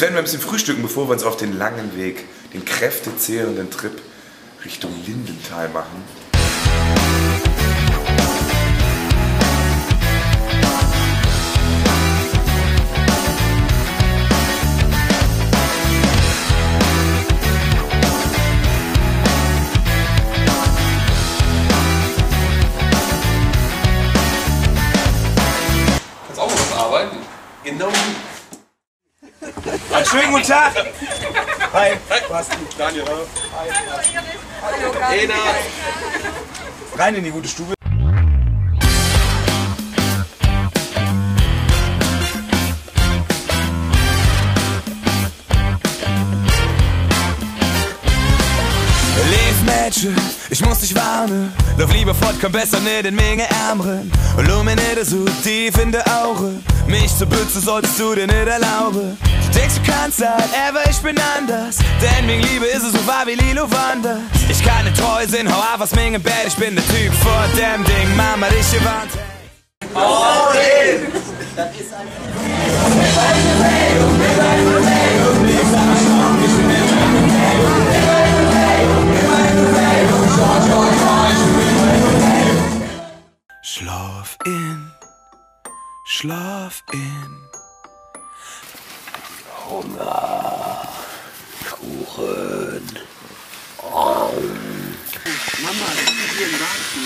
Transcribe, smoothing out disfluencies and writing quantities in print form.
Jetzt werden wir ein bisschen frühstücken, bevor wir uns auf den langen Weg, den kräftezehrenden Trip Richtung Lindenthal machen. Kannst auch noch was arbeiten? Genau. Einen schönen guten Tag. Hi. Basti. Daniel. Hi. Hallo, Ena. Rein in die gute Stube. Mädchen, ich muss dich warnen. Lauf lieber fort, komm besser nicht in Menge Ärmeren. Und lu mir nicht so tief in der Auge. Mich zu bützen solltest du dir nicht erlauben. Du denkst, du kannst halt, aber ich bin anders. Denn wegen Liebe ist es so wahr wie Lilo Wanders. Ich kann nicht treu sein, hau auf aus meinem Bett. Ich bin der Typ vor dem Ding, Mama, dich gewarnt. All in! Das ist ein Schlaf in, schlaf in. Hunger. Kuchen. Oh. Mama, hier im Garten.